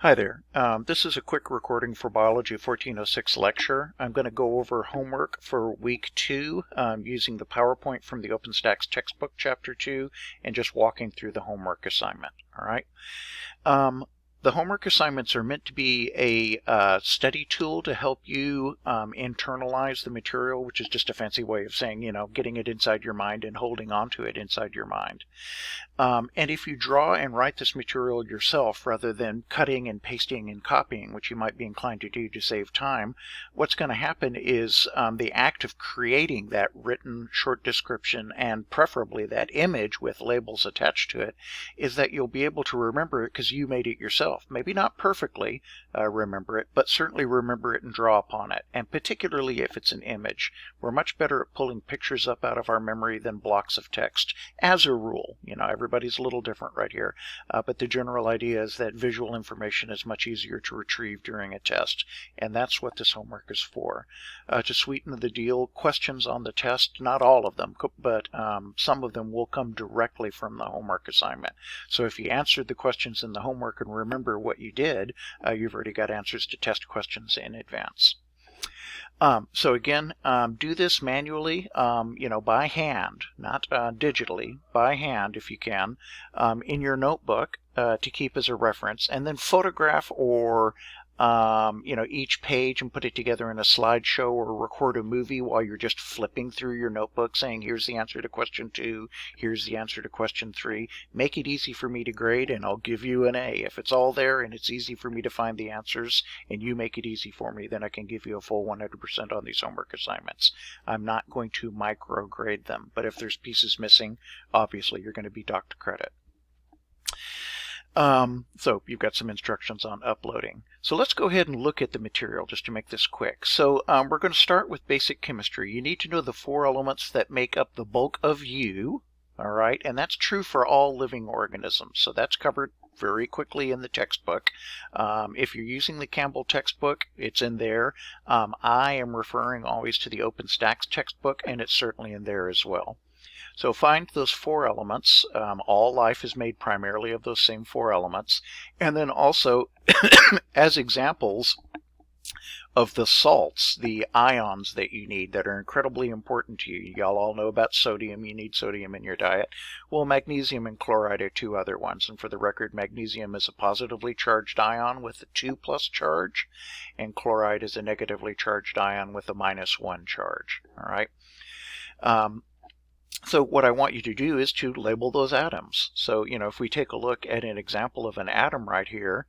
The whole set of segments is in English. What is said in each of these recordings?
Hi there. This is a quick recording for Biology 1406 lecture. I'm going to go over homework for week 2 using the PowerPoint from the OpenStax textbook chapter 2 and just walking through the homework assignment. All right. The homework assignments are meant to be a study tool to help you internalize the material, which is just a fancy way of saying, getting it inside your mind and holding on to it inside your mind. And if you draw and write this material yourself rather than cutting and pasting and copying, which you might be inclined to do to save time, what's going to happen is the act of creating that written short description and preferably that image with labels attached to it is that you'll be able to remember it because you made it yourself. Maybe not perfectly remember it, but certainly remember it and draw upon it. And particularly if it's an image. We're much better at pulling pictures up out of our memory than blocks of text, as a rule. Everybody's a little different right here, but the general idea is that visual information is much easier to retrieve during a test, and that's what this homework is for. To sweeten the deal, questions on the test, not all of them, but some of them will come directly from the homework assignment. So if you answered the questions in the homework and remember what you did, you've already got answers to test questions in advance. So again, do this manually, by hand, not digitally, by hand if you can, in your notebook to keep as a reference, and then photograph or each page and put it together in a slideshow or record a movie while you're just flipping through your notebook saying, here's the answer to question 2, here's the answer to question 3. Make it easy for me to grade and I'll give you an A. If it's all there and it's easy for me to find the answers and you make it easy for me, then I can give you a full 100% on these homework assignments. I'm not going to micro grade them, but if there's pieces missing, obviously you're going to be docked credit. So you've got some instructions on uploading. So let's go ahead and look at the material just to make this quick. So we're going to start with basic chemistry. You need to know the 4 elements that make up the bulk of you, all right? And that's true for all living organisms. So that's covered very quickly in the textbook. If you're using the Campbell textbook, it's in there. I am referring always to the OpenStax textbook, and it's certainly in there as well. So find those 4 elements. All life is made primarily of those same 4 elements. And then also, as examples of the salts, the ions that you need that are incredibly important to you. Y'all all know about sodium. You need sodium in your diet. Well, magnesium and chloride are 2 other ones. And for the record, magnesium is a positively charged ion with a 2+ charge, and chloride is a negatively charged ion with a -1 charge. All right. So what I want you to do is to label those atoms. So, if we take a look at an example of an atom right here,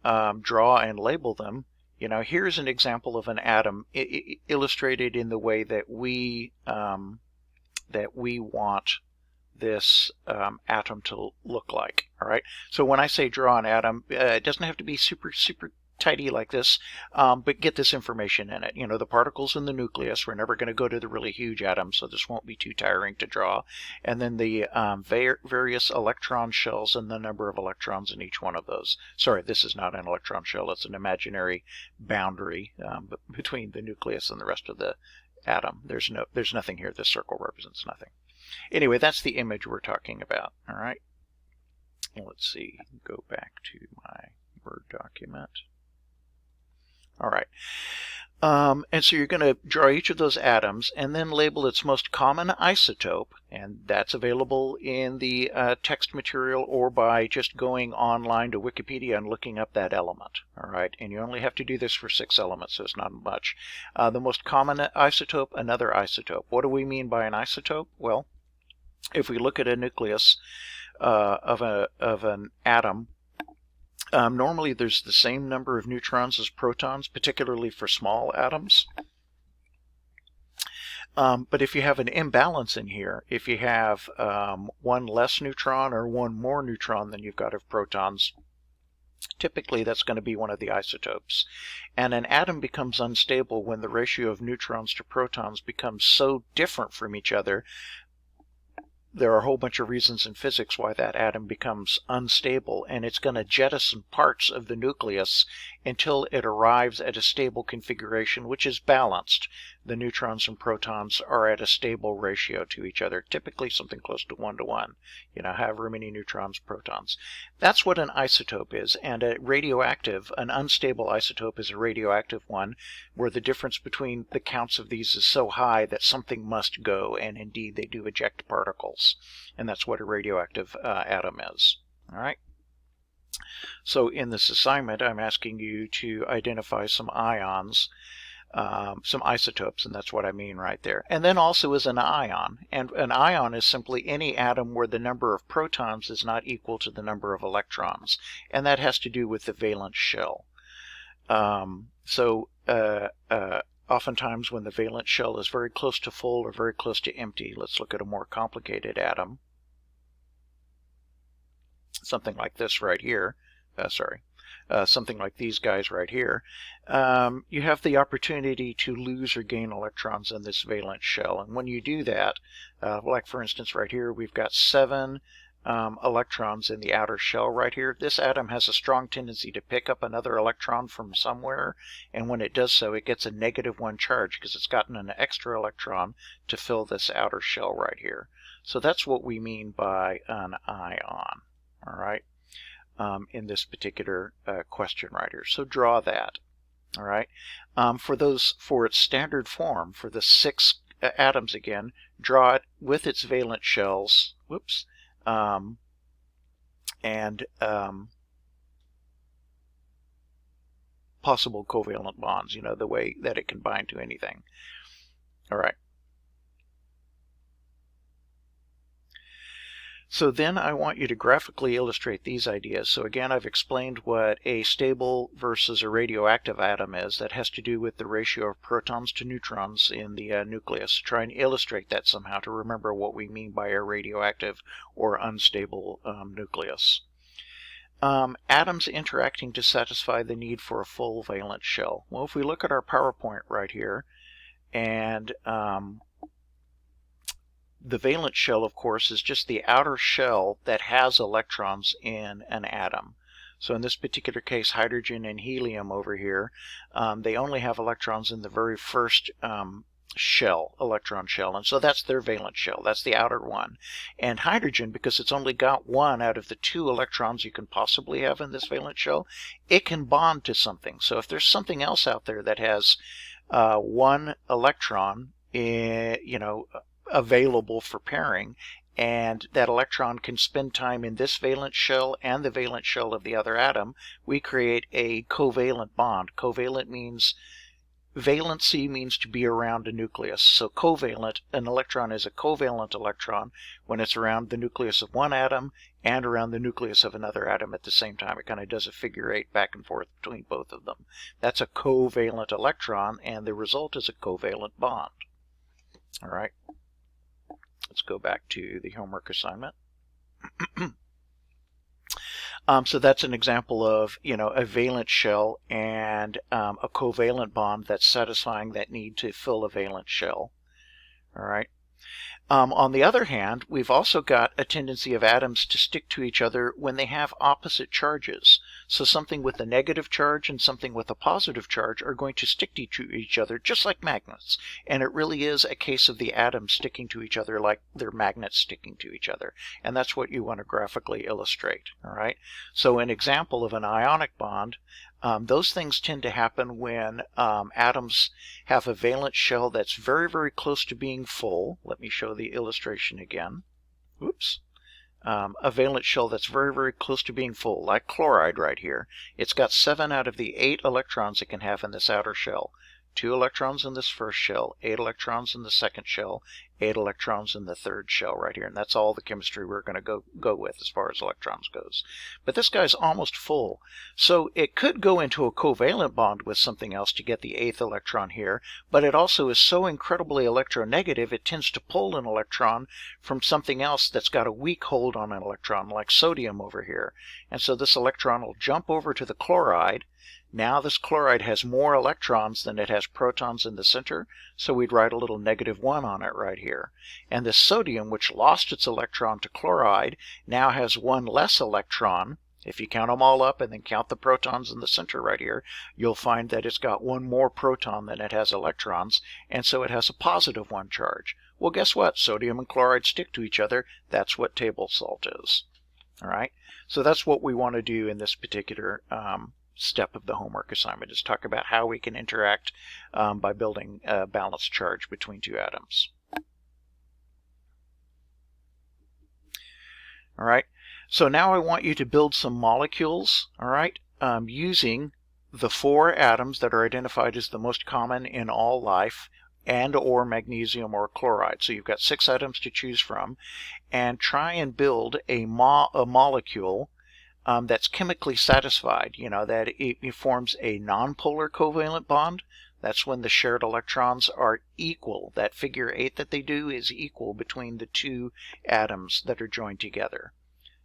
draw and label them, here's an example of an atom illustrated in the way that we want this atom to look like. All right. So when I say draw an atom, it doesn't have to be super tidy like this, but get this information in it. The particles in the nucleus. We're never going to go to the really huge atoms, so this won't be too tiring to draw. And then the various electron shells and the number of electrons in each one of those. Sorry, this is not an electron shell. It's an imaginary boundary between the nucleus and the rest of the atom. There's nothing here. This circle represents nothing. Anyway, that's the image we're talking about. All right. Let's see. Go back to my Word document. All right. And so you're going to draw each of those atoms and then label its most common isotope, and that's available in the text material or by just going online to Wikipedia and looking up that element. All right. And you only have to do this for 6 elements, so it's not much. The most common isotope, another isotope. What do we mean by an isotope? Well, if we look at a nucleus of an atom, normally there's the same number of neutrons as protons, particularly for small atoms. But if you have an imbalance in here, if you have 1 less neutron or 1 more neutron than you've got of protons, typically that's going to be one of the isotopes. And an atom becomes unstable when the ratio of neutrons to protons becomes so different from each other. There are a whole bunch of reasons in physics why that atom becomes unstable, and it's going to jettison parts of the nucleus until it arrives at a stable configuration which is balanced. the neutrons and protons are at a stable ratio to each other, typically something close to 1 to 1, however many neutrons, protons. That's what an isotope is, and an unstable isotope is a radioactive one, where the difference between the counts of these is so high that something must go, and indeed they do eject particles, and that's what a radioactive atom is. All right. So in this assignment, I'm asking you to identify some ions, some isotopes, and that's what I mean right there. And then also is an ion. And an ion is simply any atom where the number of protons is not equal to the number of electrons. And that has to do with the valence shell. Oftentimes when the valence shell is very close to full or very close to empty, let's look at a more complicated atom. Something like this right here. Something like these guys right here, you have the opportunity to lose or gain electrons in this valence shell. And when you do that, like for instance right here, we've got 7 electrons in the outer shell right here. This atom has a strong tendency to pick up another electron from somewhere, and when it does so, it gets a -1 charge because it's gotten an extra electron to fill this outer shell right here. So that's what we mean by an ion. All right. In this particular question right here. So draw that. All right. For its standard form, for the 6 atoms again, draw it with its valence shells. Whoops. And possible covalent bonds, the way that it can bind to anything. All right. So then I want you to graphically illustrate these ideas. So again, I've explained what a stable versus a radioactive atom is. That has to do with the ratio of protons to neutrons in the nucleus. Try and illustrate that somehow to remember what we mean by a radioactive or unstable nucleus. Atoms interacting to satisfy the need for a full valence shell. Well, if we look at our PowerPoint right here, and the valence shell, of course, is just the outer shell that has electrons in an atom. So in this particular case, hydrogen and helium over here, they only have electrons in the very first electron shell, and so that's their valence shell. That's the outer one. And hydrogen, because it's only got 1 out of the 2 electrons you can possibly have in this valence shell, it can bond to something. So if there's something else out there that has 1 electron, available for pairing, and that electron can spend time in this valence shell and the valence shell of the other atom, we create a covalent bond. Valency means to be around a nucleus. So covalent, an electron is a covalent electron when it's around the nucleus of one atom and around the nucleus of another atom at the same time. It kind of does a figure 8 back and forth between both of them. That's a covalent electron, and the result is a covalent bond. All right. Let's go back to the homework assignment. So that's an example of, a valence shell and a covalent bond that's satisfying that need to fill a valence shell. All right. On the other hand, we've also got a tendency of atoms to stick to each other when they have opposite charges. So something with a negative charge and something with a positive charge are going to stick to each other just like magnets. And it really is a case of the atoms sticking to each other like they're magnets sticking to each other. And that's what you want to graphically illustrate. All right. So an example of an ionic bond, those things tend to happen when atoms have a valence shell that's very, very close to being full. Let me show the illustration again. Oops. A valence shell that's very, very close to being full, like chloride right here. It's got 7 out of the 8 electrons it can have in this outer shell. 2 electrons in this first shell, 8 electrons in the second shell, 8 electrons in the third shell right here. And that's all the chemistry we're going to go with as far as electrons goes. But this guy's almost full. So it could go into a covalent bond with something else to get the 8th electron here, but it also is so incredibly electronegative it tends to pull an electron from something else that's got a weak hold on an electron, like sodium over here. And so this electron will jump over to the chloride. Now this chloride has more electrons than it has protons in the center, so we'd write a little -1 on it right here. And this sodium, which lost its electron to chloride, now has 1 less electron If you count them all up and then count the protons in the center right here, you'll find that it's got one more proton than it has electrons, and so it has a positive one charge. Well, guess what? Sodium and chloride stick to each other. That's what table salt is. All right, so that's what we want to do in this particular step of the homework assignment, is talk about how we can interact by building a balanced charge between two atoms. All right, so now I want you to build some molecules, all right, using the 4 atoms that are identified as the most common in all life, and or magnesium or chloride. So you've got 6 atoms to choose from, and try and build a molecule that's chemically satisfied, that it forms a nonpolar covalent bond. That's when the shared electrons are equal. That figure 8 that they do is equal between the 2 atoms that are joined together.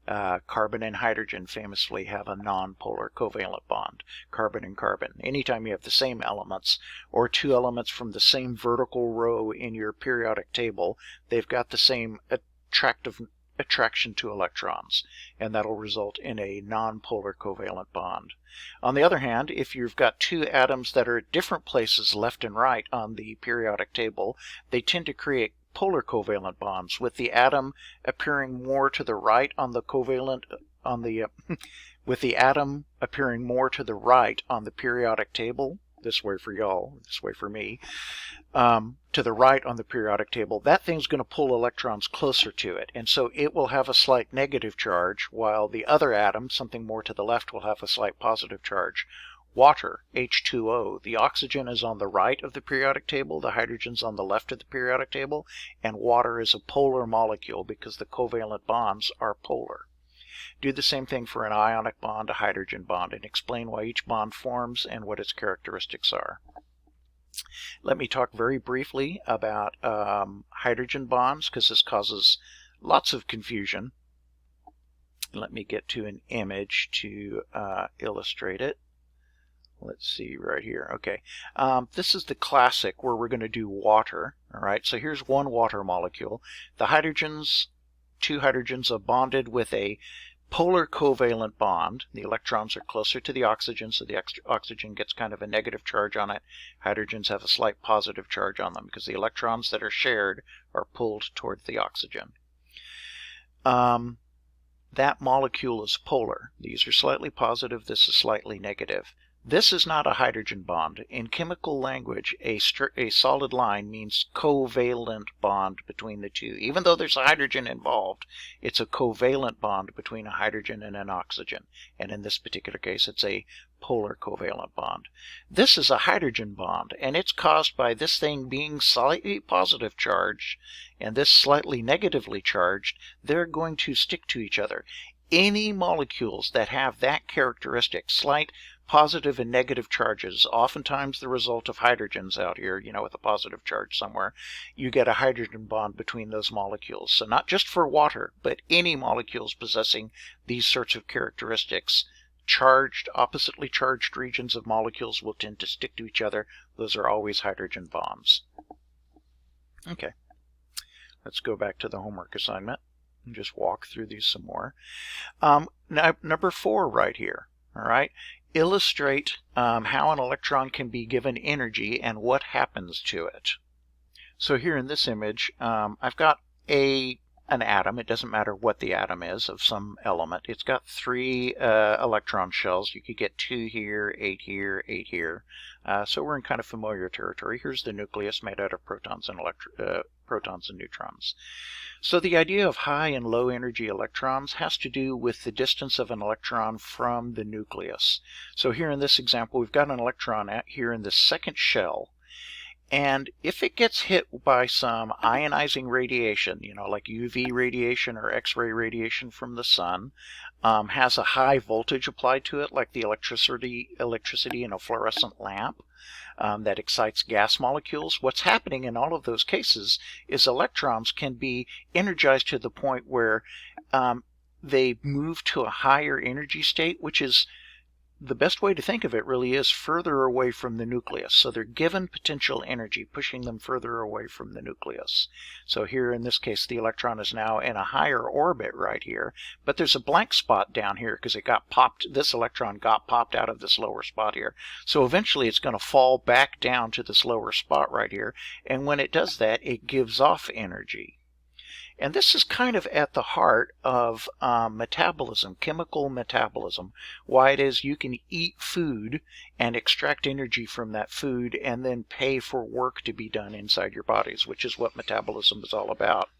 Carbon and hydrogen famously have a nonpolar covalent bond, carbon and carbon. Anytime you have the same elements, or 2 elements from the same vertical row in your periodic table, they've got the same attraction to electrons, and that'll result in a nonpolar covalent bond. On the other hand, if you've got 2 atoms that are at different places left and right on the periodic table, they tend to create polar covalent bonds, with the atom appearing more to the right on the with the atom appearing more to the right on the periodic table. This way for y'all, this way for me. To the right on the periodic table, that thing's going to pull electrons closer to it, and so it will have a slight negative charge, while the other atom, something more to the left, will have a slight positive charge. Water, H2O, the oxygen is on the right of the periodic table, the hydrogen's on the left of the periodic table, and water is a polar molecule because the covalent bonds are polar. Do the same thing for an ionic bond, a hydrogen bond, and explain why each bond forms and what its characteristics are. Let me talk very briefly about hydrogen bonds, because this causes lots of confusion. Let me get to an image to illustrate it. Let's see right here. Okay, this is the classic where we're going to do water. All right, so here's one water molecule. The hydrogens, 2 hydrogens are bonded with a polar covalent bond. The electrons are closer to the oxygen, so the oxygen gets kind of a negative charge on it. Hydrogens have a slight positive charge on them because the electrons that are shared are pulled towards the oxygen. That molecule is polar. These are slightly positive, this is slightly negative. This is not a hydrogen bond. In chemical language, a solid line means covalent bond between the two. Even though there's a hydrogen involved, it's a covalent bond between a hydrogen and an oxygen. And in this particular case, it's a polar covalent bond. This is a hydrogen bond, and it's caused by this thing being slightly positive charged and this slightly negatively charged. They're going to stick to each other. Any molecules that have that characteristic, slight positive and negative charges, oftentimes the result of hydrogens out here, with a positive charge somewhere, you get a hydrogen bond between those molecules. So not just for water, but any molecules possessing these sorts of characteristics, oppositely charged regions of molecules will tend to stick to each other. Those are always hydrogen bonds. Okay, let's go back to the homework assignment and just walk through these some more. Now, number 4 right here, all right? Illustrate how an electron can be given energy and what happens to it. So here in this image, I've got an atom. It doesn't matter what the atom is of some element. It's got 3 electron shells. You could get 2 here, 8 here, 8 here. So we're in kind of familiar territory. Here's the nucleus made out of protons and neutrons. So the idea of high and low energy electrons has to do with the distance of an electron from the nucleus. So here in this example, we've got an electron out here in the second shell. And if it gets hit by some ionizing radiation, like UV radiation or X-ray radiation from the sun, has a high voltage applied to it, like the electricity in a fluorescent lamp, that excites gas molecules. What's happening in all of those cases is electrons can be energized to the point where they move to a higher energy state, which is the best way to think of it really is further away from the nucleus. So they're given potential energy, pushing them further away from the nucleus. So here in this case, the electron is now in a higher orbit right here, but there's a blank spot down here because it got popped. This electron got popped out of this lower spot here. So eventually it's going to fall back down to this lower spot right here. And when it does that, it gives off energy. And this is kind of at the heart of metabolism, chemical metabolism, why it is you can eat food and extract energy from that food and then pay for work to be done inside your bodies, which is what metabolism is all about.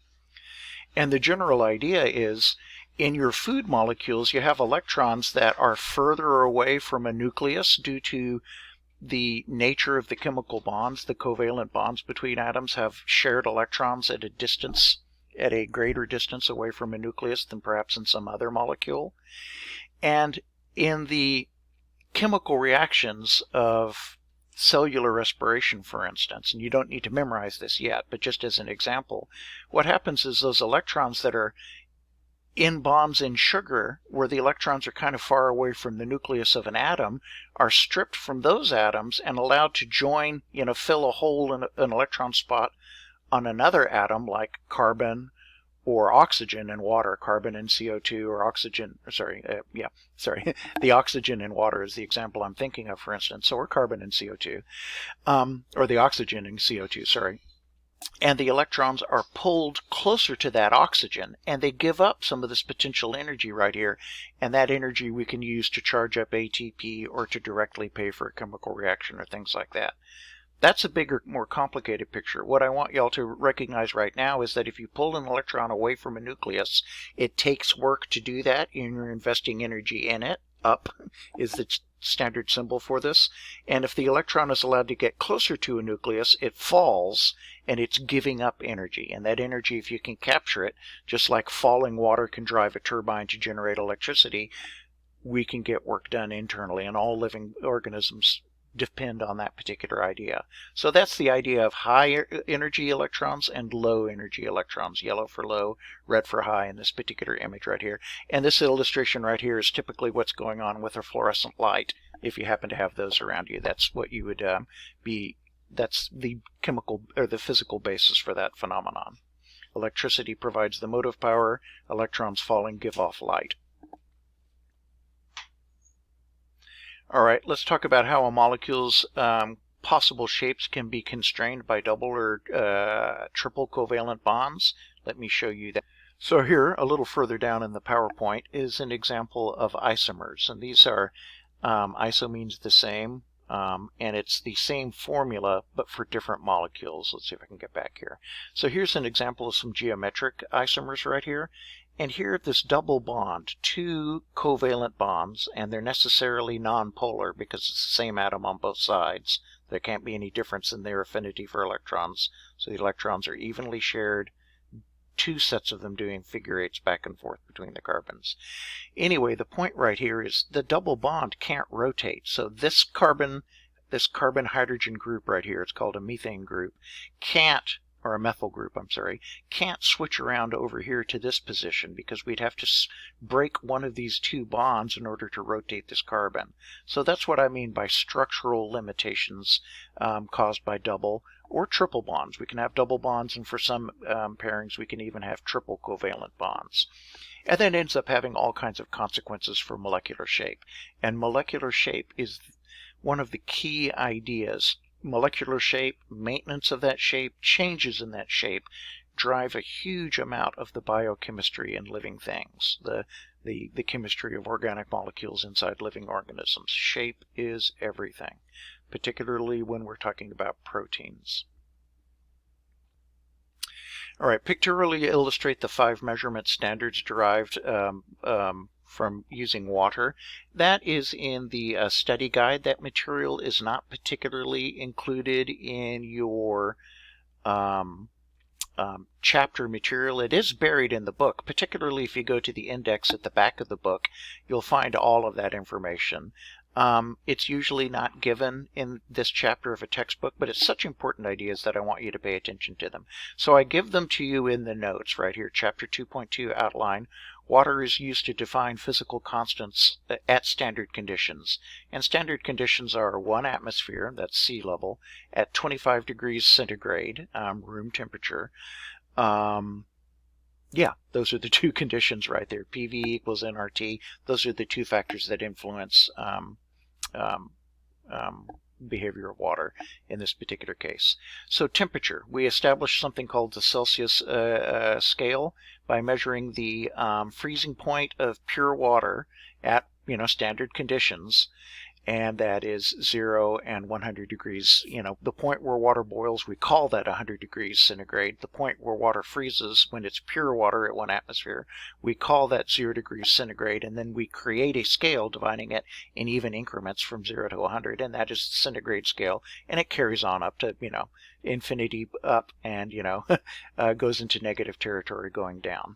And the general idea is in your food molecules, you have electrons that are further away from a nucleus due to the nature of the chemical bonds. The covalent bonds between atoms have shared electrons at a distance, at a greater distance away from a nucleus than perhaps in some other molecule. And in the chemical reactions of cellular respiration, for instance, and you don't need to memorize this yet, but just as an example, what happens is those electrons that are in bonds in sugar, where the electrons are kind of far away from the nucleus of an atom, are stripped from those atoms and allowed to join, fill a hole in an electron spot on another atom like carbon or oxygen and water, carbon and CO2, or oxygen, the oxygen in water is the example I'm thinking of, for instance, or carbon and CO2, or the oxygen and CO2, sorry. And the electrons are pulled closer to that oxygen, and they give up some of this potential energy right here, and that energy we can use to charge up ATP or to directly pay for a chemical reaction or things like that. That's a bigger, more complicated picture. What I want y'all to recognize right now is that if you pull an electron away from a nucleus, it takes work to do that, and you're investing energy in it. Up is the standard symbol for this. And if the electron is allowed to get closer to a nucleus, it falls, and it's giving up energy. And that energy, if you can capture it, just like falling water can drive a turbine to generate electricity, we can get work done internally, and all living organisms depend on that particular idea. So that's the idea of high energy electrons and low energy electrons. Yellow for low, red for high in this particular image right here. And this illustration right here is typically what's going on with a fluorescent light. If you happen to have those around you, that's what you would that's the chemical or the physical basis for that phenomenon. Electricity provides the motive power. Electrons falling give off light. All right, let's talk about how a molecule's possible shapes can be constrained by double or triple covalent bonds. Let me show you that. So here, a little further down in the PowerPoint, is an example of isomers. And these are, iso means the same, and it's the same formula, but for different molecules. Let's see if I can get back here. So here's an example of some geometric isomers right here. And here, this double bond, two covalent bonds, and they're necessarily nonpolar because it's the same atom on both sides. There can't be any difference in their affinity for electrons. So the electrons are evenly shared, two sets of them doing figure eights back and forth between the carbons. Anyway, the point right here is the double bond can't rotate. So this carbon-hydrogen group right here, it's called a methane group, or a methyl group, I'm sorry, can't switch around over here to this position because we'd have to break one of these two bonds in order to rotate this carbon. So that's what I mean by structural limitations caused by double or triple bonds. We can have double bonds, and for some pairings we can even have triple covalent bonds. And then it ends up having all kinds of consequences for molecular shape. And molecular shape is one of the key ideas. Molecular shape, maintenance of that shape, changes in that shape drive a huge amount of the biochemistry in living things, the chemistry of organic molecules inside living organisms. Shape is everything, particularly when we're talking about proteins. All right, pictorially illustrate the 5 measurement standards derived from using water. That is in the study guide. That material is not particularly included in your chapter material. It is buried in the book, particularly if you go to the index at the back of the book. You'll find all of that information. It's usually not given in this chapter of a textbook, but it's such important ideas that I want you to pay attention to them. So I give them to you in the notes right here, Chapter 2.2 outline, Water is used to define physical constants at standard conditions. And standard conditions are 1 atmosphere, that's sea level, at 25 degrees centigrade, room temperature. Yeah, those are the two conditions right there. PV equals nRT. Those are the two factors that influence behavior of water in this particular case. So temperature, we established something called the Celsius scale by measuring the freezing point of pure water at standard conditions, and that is 0 and 100 degrees. The point where water boils, we call that 100 degrees centigrade. The point where water freezes, when it's pure water at 1 atmosphere, we call that 0 degrees centigrade, and then we create a scale dividing it in even increments from 0 to 100, and that is the centigrade scale, and it carries on up to, infinity up, and, goes into negative territory going down.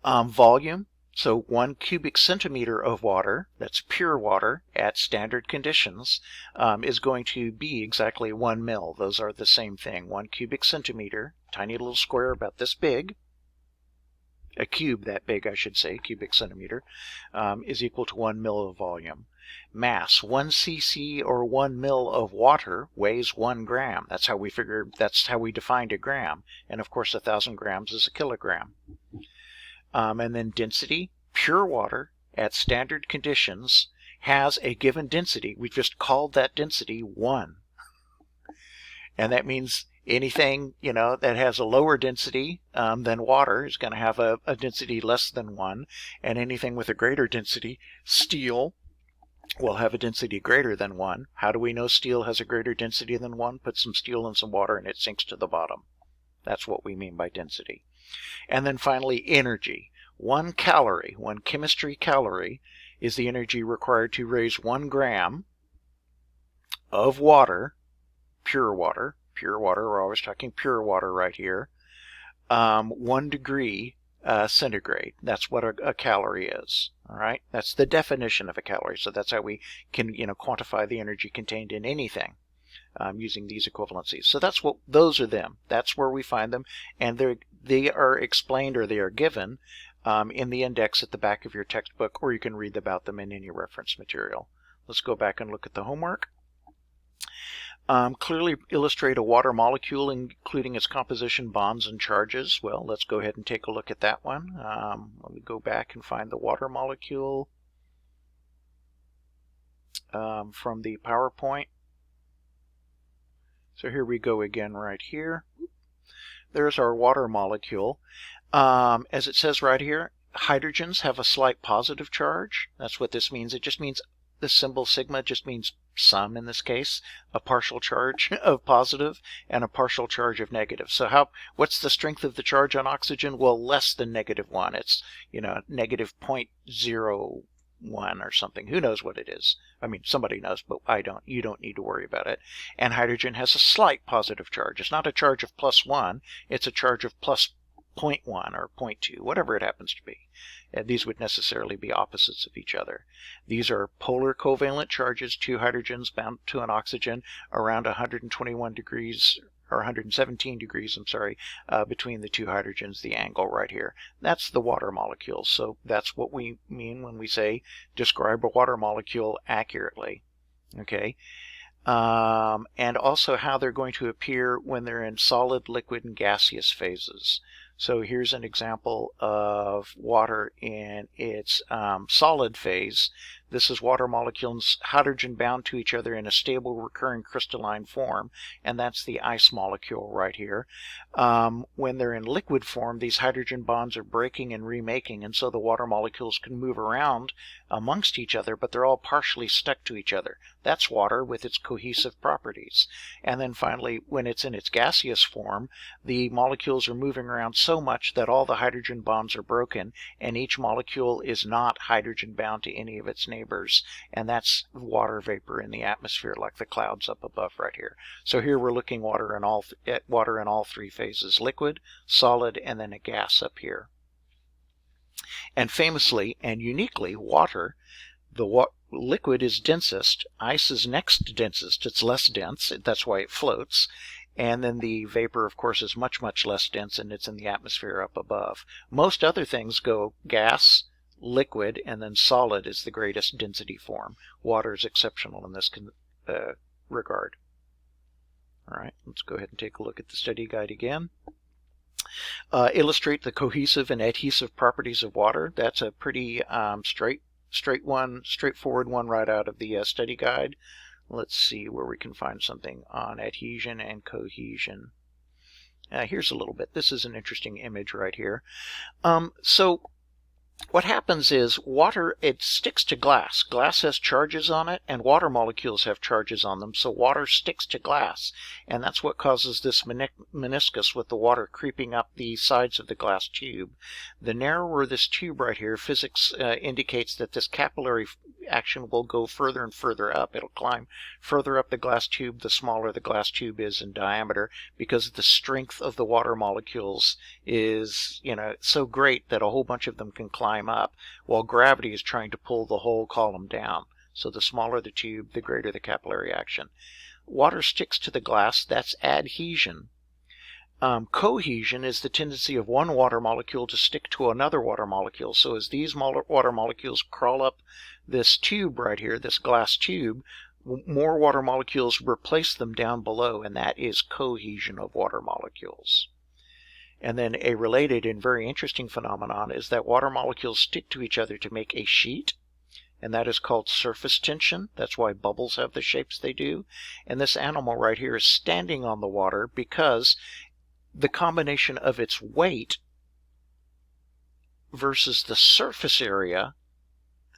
Volume. So 1 cubic centimeter of water, that's pure water at standard conditions, is going to be exactly 1 mil. Those are the same thing. 1 cubic centimeter, tiny little square about this big, a cube that big I should say, cubic centimeter, is equal to 1 mil of volume. Mass, 1 cc or 1 mil of water weighs 1 gram. That's how we defined a gram. And of course 1,000 grams is a kilogram. And then density, pure water at standard conditions has a given density. We just called that density 1. And that means anything, that has a lower density than water is going to have a density less than 1. And anything with a greater density, steel, will have a density greater than 1. How do we know steel has a greater density than 1? Put some steel in some water and it sinks to the bottom. That's what we mean by density. And then finally, energy. 1 calorie, 1 chemistry calorie, is the energy required to raise 1 gram of water, pure water, we're always talking pure water right here, 1 degree centigrade. That's what a calorie is. All right, that's the definition of a calorie. So that's how we can quantify the energy contained in anything. Using these equivalencies. So those are them. That's where we find them, and they are explained, or they are given in the index at the back of your textbook, or you can read about them in any reference material. Let's go back and look at the homework. Clearly illustrate a water molecule, including its composition, bonds, and charges. Well, let's go ahead and take a look at that one. Let me go back and find the water molecule from the PowerPoint. So here we go again right here. There's our water molecule. As it says right here, hydrogens have a slight positive charge. That's what this means. It just means the symbol sigma just means some in this case, a partial charge of positive and a partial charge of negative. So what's the strength of the charge on oxygen? Well, less than -1. It's, negative 0.01 or something. Who knows what it is? I mean, somebody knows, but I don't. You don't need to worry about it. And hydrogen has a slight positive charge. It's not a charge of +1. It's a charge of +0.1 or 0.2, whatever it happens to be. These would necessarily be opposites of each other. These are polar covalent charges, 2 hydrogens bound to an oxygen around 121 degrees, or 117 degrees, between the 2 hydrogens, the angle right here. That's the water molecule. So that's what we mean when we say describe a water molecule accurately. Okay. And also how they're going to appear when they're in solid, liquid, and gaseous phases. So here's an example of water in its solid phase. This is water molecules, hydrogen bound to each other in a stable recurring crystalline form, and that's the ice molecule right here. When they're in liquid form, these hydrogen bonds are breaking and remaking, and so the water molecules can move around amongst each other, but they're all partially stuck to each other. That's water with its cohesive properties. And then finally, when it's in its gaseous form, the molecules are moving around so much that all the hydrogen bonds are broken, and each molecule is not hydrogen bound to any of its neighbors, and that's water vapor in the atmosphere, like the clouds up above right here. So here we're looking at water in all 3 phases: liquid, solid, and then a gas up here. And famously and uniquely, water, liquid is densest, ice is next densest, it's less dense, that's why it floats, And then the vapor, of course, is much, much less dense, and it's in the atmosphere up above. Most other things go gas, liquid, and then solid is the greatest density form. Water is exceptional in this regard. All right, let's go ahead and take a look at the study guide again. Illustrate the cohesive and adhesive properties of water. That's a pretty straightforward one right out of the study guide. Let's see where we can find something on adhesion and cohesion. Here's a little bit. This is an interesting image right here. So what happens is water, it sticks to glass. Glass has charges on it, and water molecules have charges on them, so water sticks to glass. And that's what causes this meniscus with the water creeping up the sides of the glass tube. The narrower this tube right here, physics indicates that this capillary action will go further and further up. It'll climb further up the glass tube the smaller the glass tube is in diameter, because the strength of the water molecules is, so great that a whole bunch of them can climb up, while gravity is trying to pull the whole column down. So the smaller the tube, the greater the capillary action. Water sticks to the glass. That's adhesion. Cohesion is the tendency of one water molecule to stick to another water molecule. So as these water molecules crawl up this tube right here, this glass tube, more water molecules replace them down below, and that is cohesion of water molecules. And then a related and very interesting phenomenon is that water molecules stick to each other to make a sheet, and that is called surface tension. That's why bubbles have the shapes they do. And this animal right here is standing on the water because the combination of its weight versus the surface area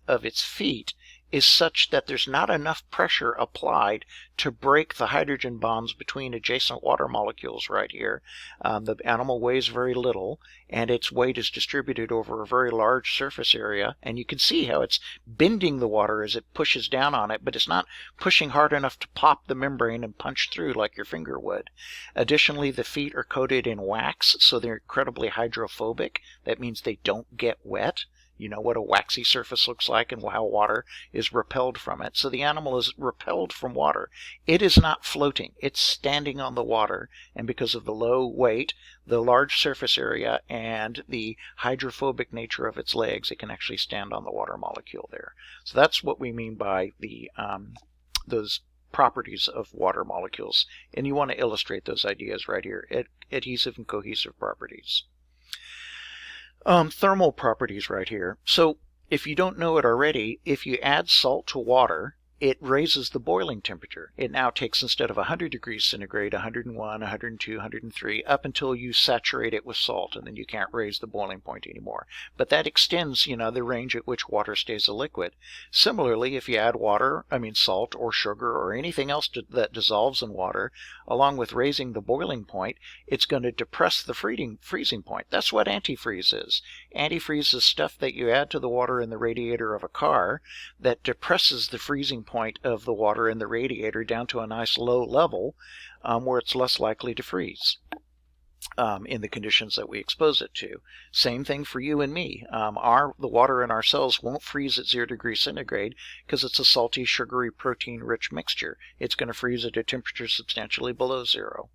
of its feet is such that there's not enough pressure applied to break the hydrogen bonds between adjacent water molecules right here. The animal weighs very little, and its weight is distributed over a very large surface area, and you can see how it's bending the water as it pushes down on it, but it's not pushing hard enough to pop the membrane and punch through like your finger would. Additionally, the feet are coated in wax, so they're incredibly hydrophobic. That means they don't get wet. You know what a waxy surface looks like and how water is repelled from it. So the animal is repelled from water. It is not floating. It's standing on the water, and because of the low weight, the large surface area, and the hydrophobic nature of its legs, it can actually stand on the water molecule there. So that's what we mean by the those properties of water molecules. And you want to illustrate those ideas right here, adhesive and cohesive properties. Thermal properties right here. So if you don't know it already, if you add salt to water, it raises the boiling temperature. It now takes, instead of 100 degrees centigrade, 101, 102, 103, up until you saturate it with salt, and then you can't raise the boiling point anymore. But that extends, the range at which water stays a liquid. Similarly, if you add salt or sugar or anything else that dissolves in water, along with raising the boiling point, it's going to depress the freezing point. That's what antifreeze is. Antifreeze is stuff that you add to the water in the radiator of a car that depresses the freezing point of the water in the radiator down to a nice low level where it's less likely to freeze in the conditions that we expose it to. Same thing for you and me. The water in our cells won't freeze at 0 degrees centigrade because it's a salty, sugary, protein-rich mixture. It's going to freeze at a temperature substantially below 0.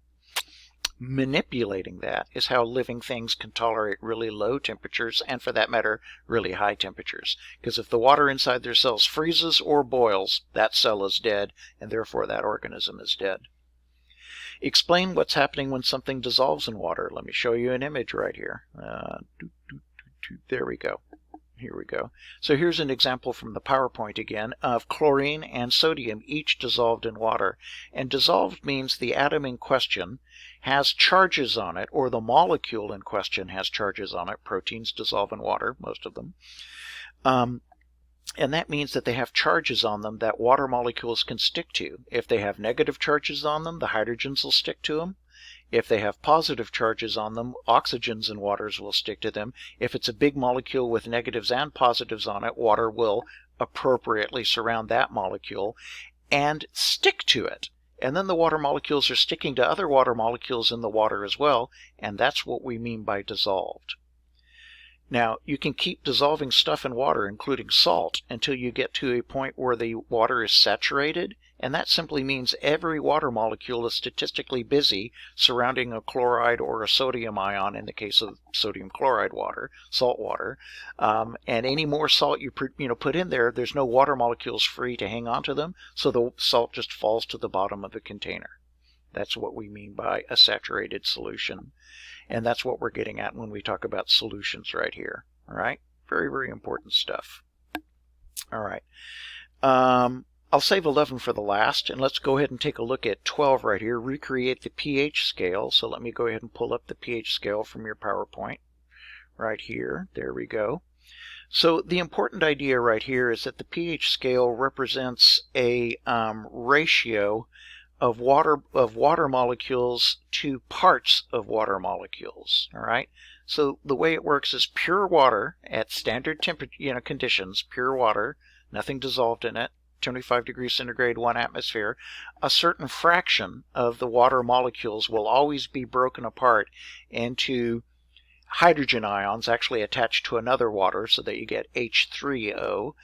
Manipulating that is how living things can tolerate really low temperatures, and for that matter, really high temperatures. Because if the water inside their cells freezes or boils, that cell is dead, and therefore that organism is dead. Explain what's happening when something dissolves in water. Let me show you an image right here. There we go. Here we go. So here's an example from the PowerPoint again of chlorine and sodium each dissolved in water. And dissolved means the atom in question has charges on it, or the molecule in question has charges on it. Proteins dissolve in water, most of them. And that means that they have charges on them that water molecules can stick to. If they have negative charges on them, the hydrogens will stick to them. If they have positive charges on them, oxygens and waters will stick to them. If it's a big molecule with negatives and positives on it, water will appropriately surround that molecule and stick to it. And then the water molecules are sticking to other water molecules in the water as well, and that's what we mean by dissolved. Now, you can keep dissolving stuff in water, including salt, until you get to a point where the water is saturated and that simply means every water molecule is statistically busy surrounding a chloride or a sodium ion in the case of sodium chloride water, salt water. And any more salt you put in there, there's no water molecules free to hang on to them, so the salt just falls to the bottom of the container. That's what we mean by a saturated solution. And that's what we're getting at when we talk about solutions right here. All right? Very, very important stuff. All right. I'll save 11 for the last, and let's go ahead and take a look at 12 right here. Recreate the pH scale. So let me go ahead and pull up the pH scale from your PowerPoint right here. There we go. So the important idea right here is that the pH scale represents a ratio of water molecules to parts of water molecules. All right. So the way it works is pure water at standard temperature, conditions, pure water, nothing dissolved in it, 25 degrees centigrade, 1 atmosphere. A certain fraction of the water molecules will always be broken apart into hydrogen ions actually attached to another water, so that you get H3O,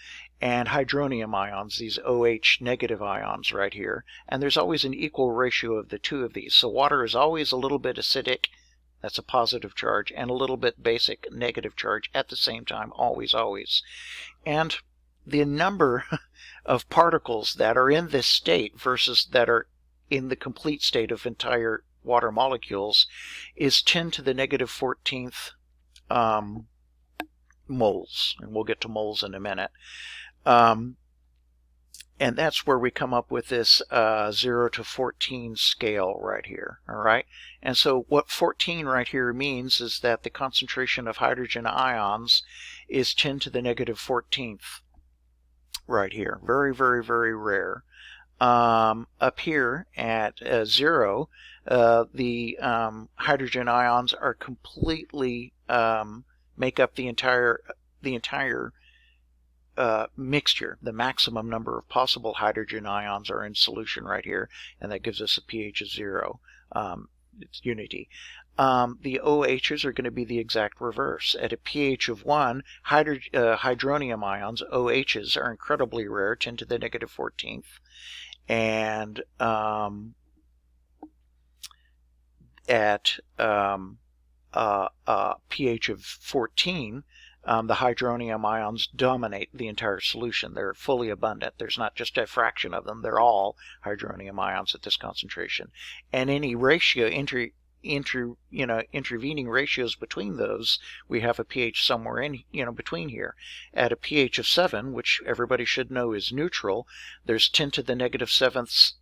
and hydronium ions, these OH negative ions right here. And there's always an equal ratio of the two of these. So water is always a little bit acidic, that's a positive charge, and a little bit basic, negative charge at the same time, always, always. And the number of particles that are in this state versus that are in the complete state of entire water molecules is 10 to the negative 14th moles. And we'll get to moles in a minute. And that's where we come up with this 0 to 14 scale right here. All right. And so what 14 right here means is that the concentration of hydrogen ions is 10 to the negative 14th right here. Very, very, very rare. Up here at 0, the hydrogen ions are completely make up the entire mixture. The maximum number of possible hydrogen ions are in solution right here, and that gives us a pH of 0. It's unity. The OHs are going to be the exact reverse. At a pH of 1, hydronium ions, OHs, are incredibly rare, 10 to the negative 14th. And at pH of 14, the hydronium ions dominate the entire solution. They're fully abundant. There's not just a fraction of them. They're all hydronium ions at this concentration. And any ratio, intervening ratios between those, we have a pH somewhere in between here. At a pH of 7, which everybody should know is neutral, there's 10 to the negative 7th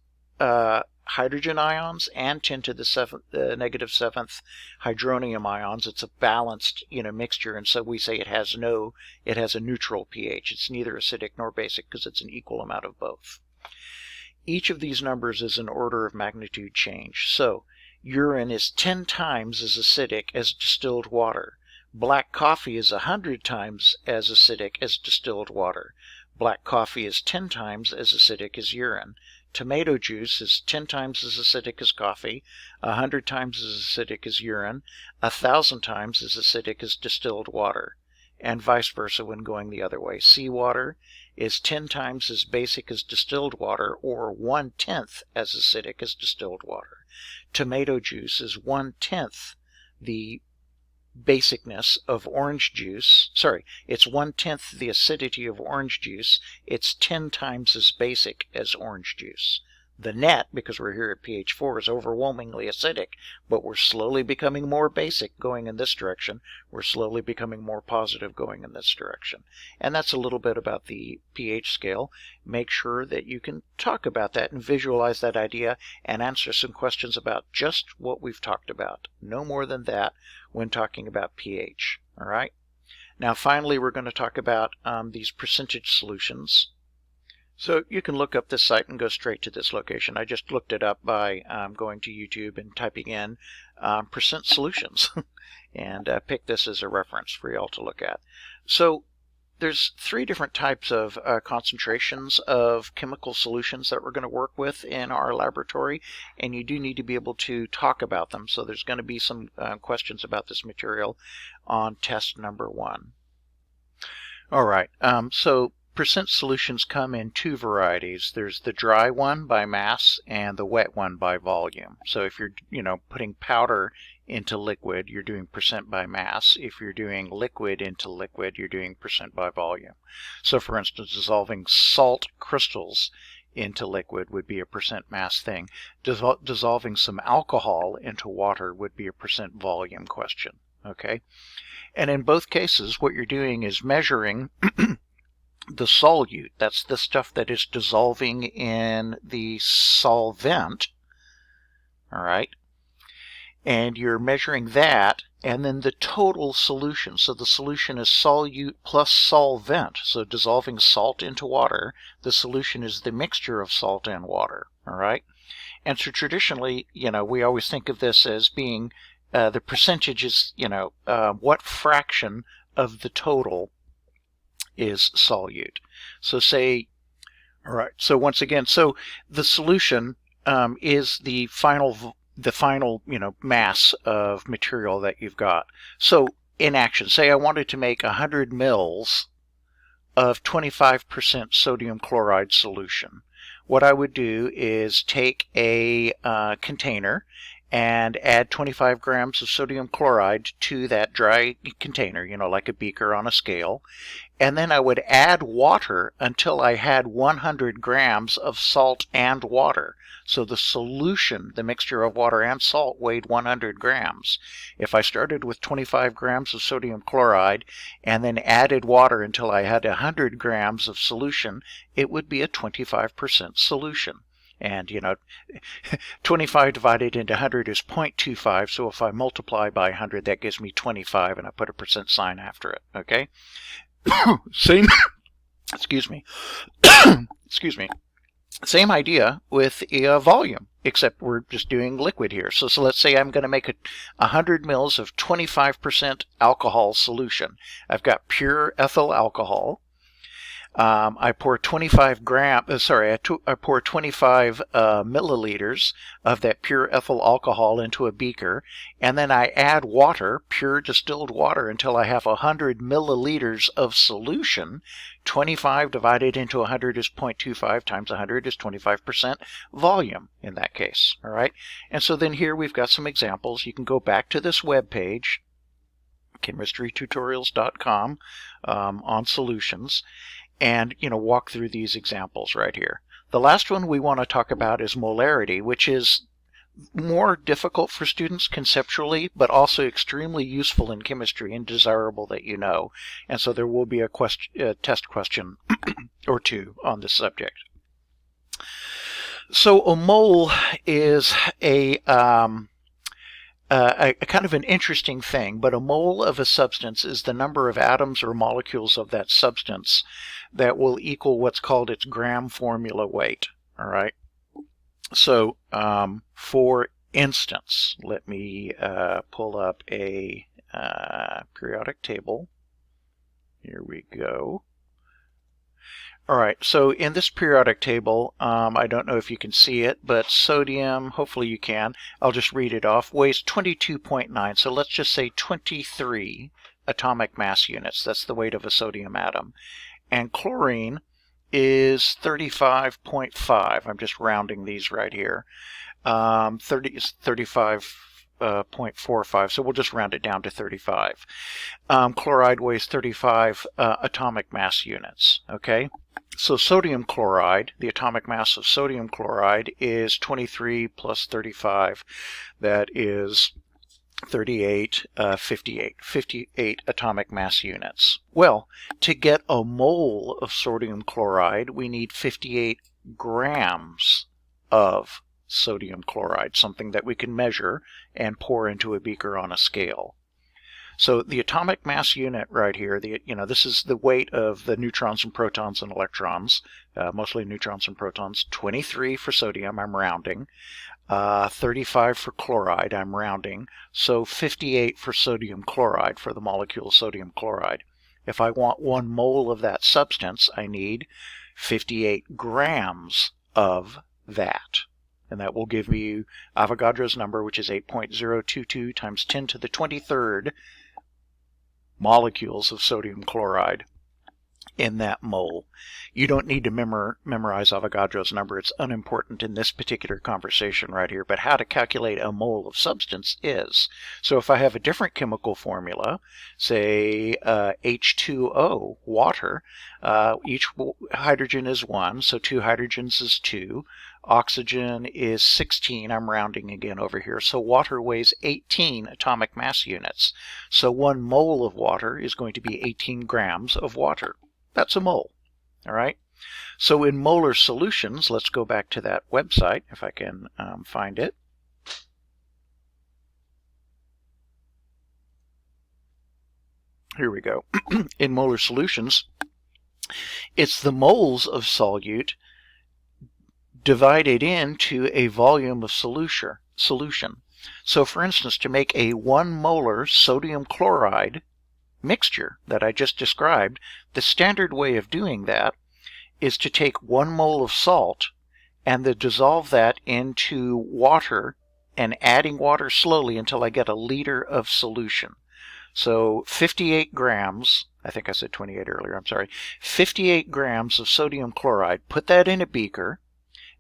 hydrogen ions and 10 to the negative 7th hydronium ions. It's a balanced mixture, and so we say it has a neutral pH. It's neither acidic nor basic because it's an equal amount of both. Each of these numbers is an order of magnitude change. So urine is 10 times as acidic as distilled water. Black coffee is 100 times as acidic as distilled water. Black coffee is 10 times as acidic as urine. Tomato juice is 10 times as acidic as coffee, 100 times as acidic as urine, 1,000 times as acidic as distilled water, and vice versa when going the other way. Seawater is 10 times as basic as distilled water, or 1/10 as acidic as distilled water. Tomato juice is 1/10 the basicness of orange juice. Sorry, it's 1/10 the acidity of orange juice. It's 10 times as basic as orange juice. The net, because we're here at pH 4, is overwhelmingly acidic, but we're slowly becoming more basic going in this direction. We're slowly becoming more positive going in this direction. And that's a little bit about the pH scale. Make sure that you can talk about that and visualize that idea and answer some questions about just what we've talked about. No more than that when talking about pH. All right. Now finally we're going to talk about these percentage solutions. So you can look up this site and go straight to this location. I just looked it up by going to YouTube and typing in percent solutions and pick this as a reference for y'all to look at. So there's 3 different types of concentrations of chemical solutions that we're going to work with in our laboratory, and you do need to be able to talk about them. So there's going to be some questions about this material on test number 1. All right, so percent solutions come in two varieties. There's the dry one by mass and the wet one by volume. So if you're, putting powder into liquid, you're doing percent by mass. If you're doing liquid into liquid, you're doing percent by volume. So for instance, dissolving salt crystals into liquid would be a percent mass thing. Dissolving some alcohol into water would be a percent volume question. Okay? And in both cases, what you're doing is measuring the solute. That's the stuff that is dissolving in the solvent. All right? And you're measuring that, and then the total solution. So the solution is solute plus solvent. So dissolving salt into water, the solution is the mixture of salt and water. All right? And so traditionally, we always think of this as being the percentage is, what fraction of the total is solute. So say, all right, so once again, so the solution is the final mass of material that you've got. So in action, say I wanted to make 100 mils of 25% sodium chloride solution. What I would do is take a container and add 25 grams of sodium chloride to that dry container, like a beaker on a scale. And then I would add water until I had 100 grams of salt and water. So the solution, the mixture of water and salt, weighed 100 grams. If I started with 25 grams of sodium chloride and then added water until I had 100 grams of solution, it would be a 25% solution. And, 25 divided into 100 is 0.25, so if I multiply by 100, that gives me 25, and I put a percent sign after it, okay? Same, excuse me, same idea with a volume, except we're just doing liquid here. So let's say I'm going to make 100 mils of 25% alcohol solution. I've got pure ethyl alcohol. I pour 25 milliliters of that pure ethyl alcohol into a beaker, and then I add water, pure distilled water, until I have 100 milliliters of solution. 25 divided into 100 is 0.25 times 100 is 25% volume in that case. All right, and so then here we've got some examples. You can go back to this web page, chemistrytutorials.com, on solutions, and walk through these examples right here. The last one we want to talk about is molarity, which is more difficult for students conceptually, but also extremely useful in chemistry and desirable that you know. And so there will be a test question or two on this subject. So a mole is a kind of an interesting thing, but a mole of a substance is the number of atoms or molecules of that substance that will equal what's called its gram formula weight. All right. So, for instance, let me pull up a periodic table. Here we go. All right, so in this periodic table, I don't know if you can see it, but sodium, hopefully you can, I'll just read it off, weighs 22.9, so let's just say 23 atomic mass units. That's the weight of a sodium atom. And chlorine is 35.5. I'm just rounding these right here. 35.45, so we'll just round it down to 35. Chloride weighs 35 atomic mass units, okay? So sodium chloride, the atomic mass of sodium chloride is 23 plus 35. That is 38, 58 atomic mass units. Well, to get a mole of sodium chloride, we need 58 grams of sodium chloride, something that we can measure and pour into a beaker on a scale. So the atomic mass unit right here, this is the weight of the neutrons and protons and electrons, mostly neutrons and protons. 23 for sodium, I'm rounding. 35 for chloride, I'm rounding. So 58 for sodium chloride, for the molecule of sodium chloride. If I want 1 mole of that substance, I need 58 grams of that. And that will give you Avogadro's number, which is 8.022 times 10 to the 23rd molecules of sodium chloride in that mole. You don't need to memorize Avogadro's number. It's unimportant in this particular conversation right here, but how to calculate a mole of substance is. So if I have a different chemical formula, say H2O, water, each hydrogen is 1, so 2 hydrogens is 2. Oxygen is 16, I'm rounding again over here, so water weighs 18 atomic mass units. So 1 mole of water is going to be 18 grams of water. That's a mole, all right? So in molar solutions, let's go back to that website, if I can find it. Here we go. In molar solutions, it's the moles of solute divided into a volume of solution. So for instance, to make a 1 molar sodium chloride mixture that I just described, the standard way of doing that is to take 1 mole of salt and then dissolve that into water and adding water slowly until I get a liter of solution. So 58 grams, I think I said 28 earlier, I'm sorry, 58 grams of sodium chloride, put that in a beaker,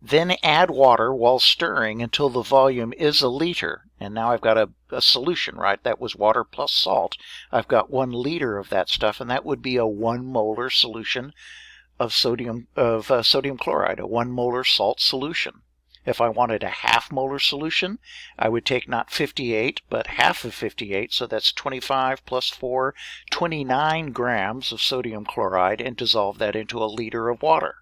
then add water while stirring until the volume is a liter. And now I've got a solution, right? That was water plus salt. I've got 1 liter of that stuff, and that would be a 1 molar solution of sodium chloride, a 1 molar salt solution. If I wanted a half molar solution, I would take not 58, but half of 58, so that's 25 plus 4, 29 grams of sodium chloride, and dissolve that into a liter of water.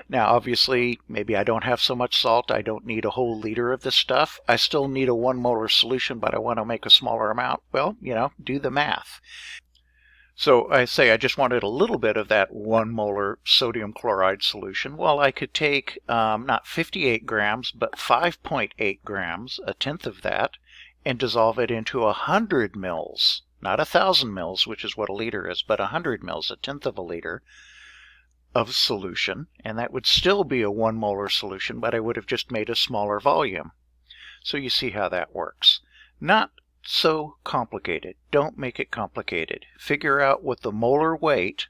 Now, obviously, maybe I don't have so much salt, I don't need a whole liter of this stuff. I still need a 1 molar solution, but I want to make a smaller amount. Well, do the math. So I say I just wanted a little bit of that 1 molar sodium chloride solution. Well, I could take not 58 grams, but 5.8 grams, a tenth of that, and dissolve it into 100 mils, not 1,000 mils, which is what a liter is, but 100 mils, a tenth of a liter, of solution, and that would still be a 1 molar solution, but I would have just made a smaller volume. So you see how that works. Not so complicated. Don't make it complicated. Figure out what the molar weight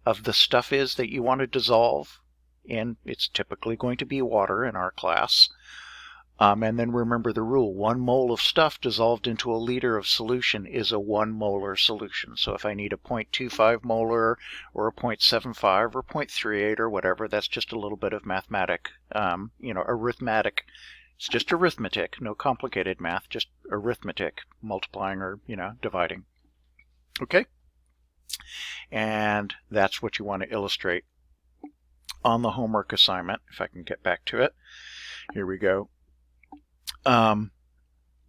of the stuff is that you want to dissolve in. It's typically going to be water in our class. And then remember the rule, 1 mole of stuff dissolved into a liter of solution is a 1 molar solution. So if I need a 0.25 molar or a 0.75 or 0.38 or whatever, that's just a little bit of arithmetic. It's just arithmetic, no complicated math, just arithmetic, multiplying or, dividing. Okay? And that's what you want to illustrate on the homework assignment, if I can get back to it. Here we go.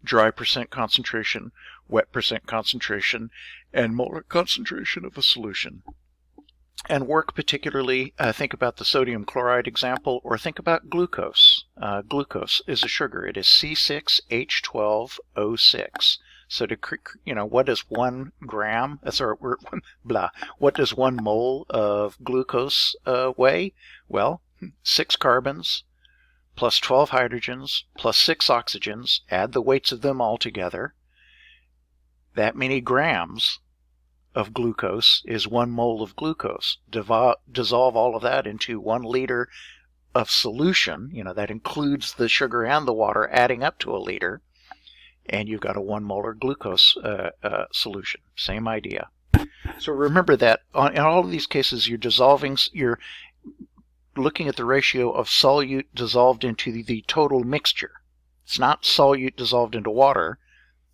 Dry percent concentration, wet percent concentration, and molar concentration of a solution. And work particularly, think about the sodium chloride example, or think about glucose. Glucose is a sugar. It is C6H12O6. So what does 1 gram, what does 1 mole of glucose weigh? Well, 6 carbons, plus 12 hydrogens, plus 6 oxygens, add the weights of them all together. That many grams of glucose is 1 mole of glucose. Dissolve all of that into 1 liter of solution. That includes the sugar and the water adding up to a liter. And you've got a 1 molar glucose solution. Same idea. So remember that in all of these cases, you're looking at the ratio of solute dissolved into the total mixture. It's not solute dissolved into water,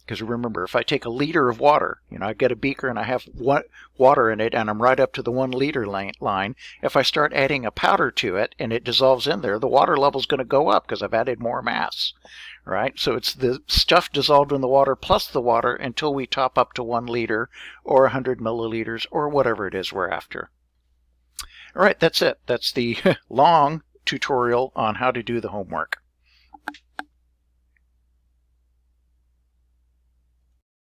because remember, if I take a liter of water, I get a beaker and I have water in it and I'm right up to the 1 liter line. If I start adding a powder to it and it dissolves in there, the water level is going to go up because I've added more mass, right? So it's the stuff dissolved in the water plus the water until we top up to 1 liter or 100 milliliters or whatever it is we're after. All right, that's it. That's the long tutorial on how to do the homework.